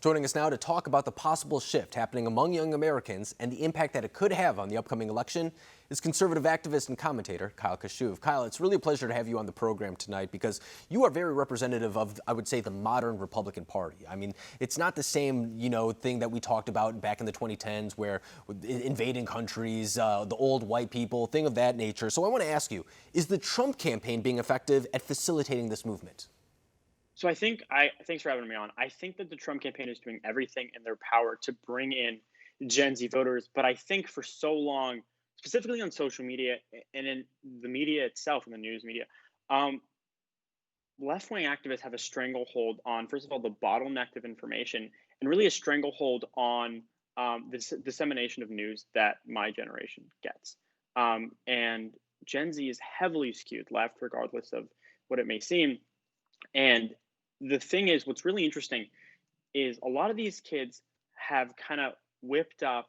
Joining us now to talk about the possible shift happening among young Americans and the impact that it could have on the upcoming election is conservative activist and commentator Kyle Kashuv. Kyle, it's really a pleasure to have you on the program tonight because you are very representative of, I would say, the modern Republican Party. I mean, it's not the same, thing that we talked about back in the 2010s where invading countries, the old white people, thing of that nature. So I want to ask you, is the Trump campaign being effective at facilitating this movement? So thanks for having me on. I think that the Trump campaign is doing everything in their power to bring in Gen Z voters, but I think for so long, specifically on social media and in the media itself, in the news media, um, left-wing activists have a stranglehold on, first of all, the bottleneck of information, and really a stranglehold on the dissemination of news that my generation gets. And Gen Z is heavily skewed left, regardless of what it may seem. And the thing is, what's really interesting is a lot of these kids have kind of whipped up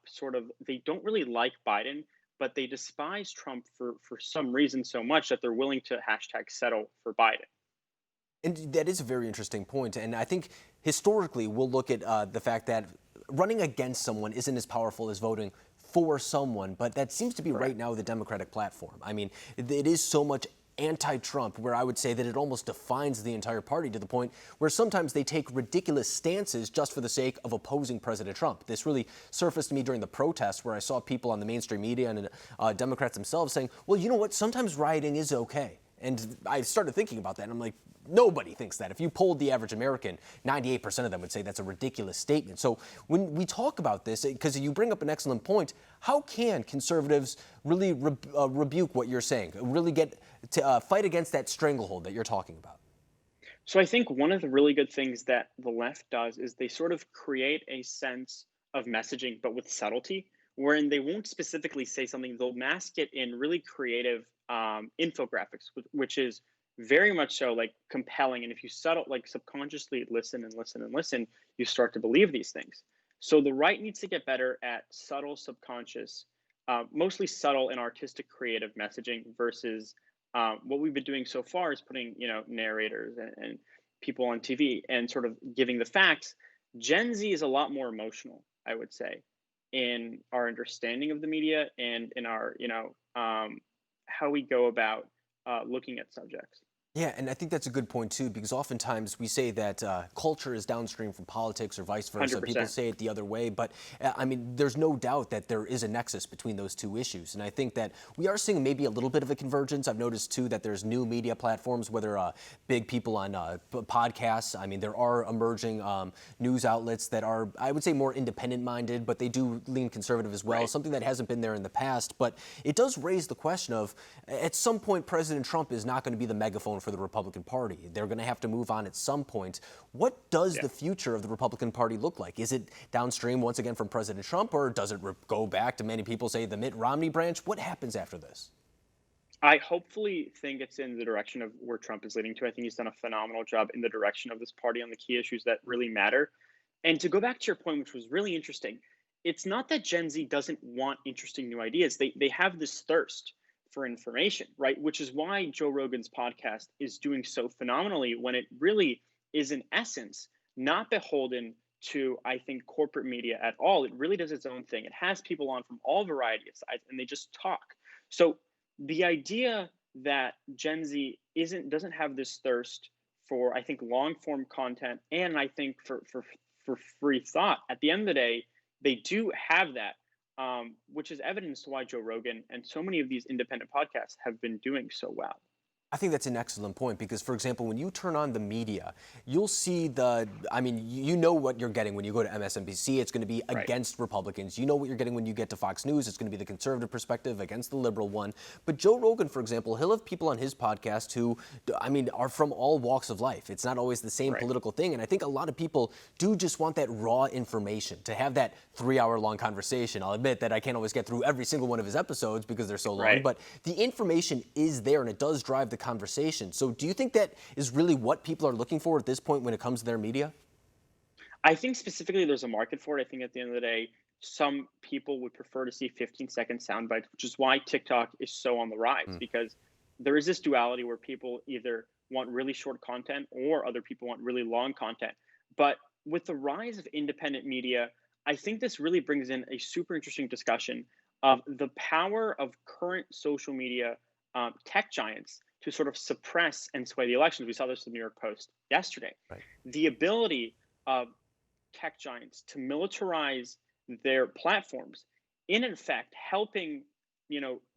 they don't really like Biden, but they despise Trump for some reason so much that they're willing to hashtag settle for Biden. And that is a very interesting point. And I think historically we'll look at the fact that running against someone isn't as powerful as voting for someone. But that seems to be right now the Democratic platform. I mean, it is so much anti-Trump, where I would say that it almost defines the entire party to the point where sometimes they take ridiculous stances just for the sake of opposing President Trump. This really surfaced to me during the protests where I saw people on the mainstream media and Democrats themselves saying, well, you know what, sometimes rioting is okay. And I started thinking about that, and I'm like, nobody thinks that. If you polled the average American, 98% of them would say that's a ridiculous statement. So when we talk about this, because you bring up an excellent point, how can conservatives really rebuke what you're saying, really get to fight against that stranglehold that you're talking about? So I think one of the really good things that the left does is they sort of create a sense of messaging, but with subtlety, wherein they won't specifically say something, they'll mask it in really creative infographics, which is very much so like compelling. And if you subconsciously listen and listen and listen, you start to believe these things. So the right needs to get better at subtle, subconscious, mostly subtle and artistic, creative messaging versus what we've been doing so far is putting, narrators and people on TV and sort of giving the facts. Gen Z is a lot more emotional, I would say, in our understanding of the media and in our, how we go about looking at subjects. Yeah, and I think that's a good point, too, because oftentimes we say that culture is downstream from politics or vice versa. People 100%. say it the other way. But, I mean, there's no doubt that there is a nexus between those two issues. And I think that we are seeing maybe a little bit of a convergence. I've noticed, too, that there's new media platforms, whether big people on podcasts. I mean, there are emerging news outlets that are, I would say, more independent-minded, but they do lean conservative as well, Right. something that hasn't been there in the past. But it does raise the question of, at some point, President Trump is not going to be the megaphone for the Republican Party. They're going to have to move on at some point. What does the future of the Republican Party look like? Is it downstream once again from President Trump, or does it go back to, many people say, the Mitt Romney branch? What happens after this? I hopefully think it's in the direction of where Trump is leading to. I think he's done a phenomenal job in the direction of this party on the key issues that really matter. And to go back to your point, which was really interesting, it's not that Gen Z doesn't want interesting new ideas. They have this thirst for information, right? Which is why Joe Rogan's podcast is doing so phenomenally when it really is, in essence, not beholden to, I think, corporate media at all. It really does its own thing. It has people on from all variety of sides and they just talk. So the idea that Gen Z doesn't have this thirst for, I think, long form content, and I think for free thought, at the end of the day, they do have that, which is evidence to why Joe Rogan and so many of these independent podcasts have been doing so well. I think that's an excellent point because, for example, when you turn on the media, you'll see you know what you're getting when you go to MSNBC. It's going to be Right. against Republicans. You know what you're getting when you get to Fox News. It's going to be the conservative perspective against the liberal one. But Joe Rogan, for example, he'll have people on his podcast who, are from all walks of life. It's not always the same Right. political thing. And I think a lot of people do just want that raw information, to have that 3-hour-long conversation. I'll admit that I can't always get through every single one of his episodes because they're so long. Right. But the information is there and it does drive the conversation. So do you think that is really what people are looking for at this point when it comes to their media? I think specifically there's a market for it. I think at the end of the day, some people would prefer to see 15-second sound bites, which is why TikTok is so on the rise, because there is this duality where people either want really short content or other people want really long content. But with the rise of independent media, I think this really brings in a super interesting discussion of the power of current social media tech giants to sort of suppress and sway the elections. We saw this in the New York Post yesterday. Right. The ability of tech giants to militarize their platforms, in effect, helping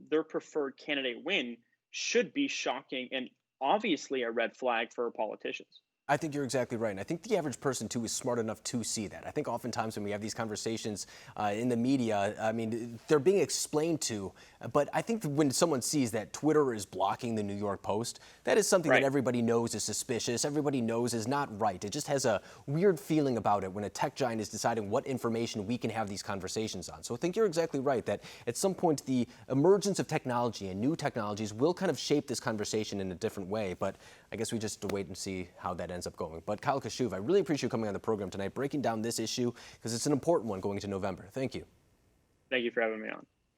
their preferred candidate win, should be shocking and obviously a red flag for politicians. I think you're exactly right. And I think the average person, too, is smart enough to see that. I think oftentimes when we have these conversations in the media, I mean, they're being explained to. But I think when someone sees that Twitter is blocking the New York Post, that is something Right. that everybody knows is suspicious. Everybody knows is not right. It just has a weird feeling about it when a tech giant is deciding what information we can have these conversations on. So I think you're exactly right that at some point the emergence of technology and new technologies will kind of shape this conversation in a different way. But I guess we just have to wait and see how that ends up going. But Kyle Kashuv, I really appreciate you coming on the program tonight, breaking down this issue because it's an important one going into November. Thank you. Thank you for having me on.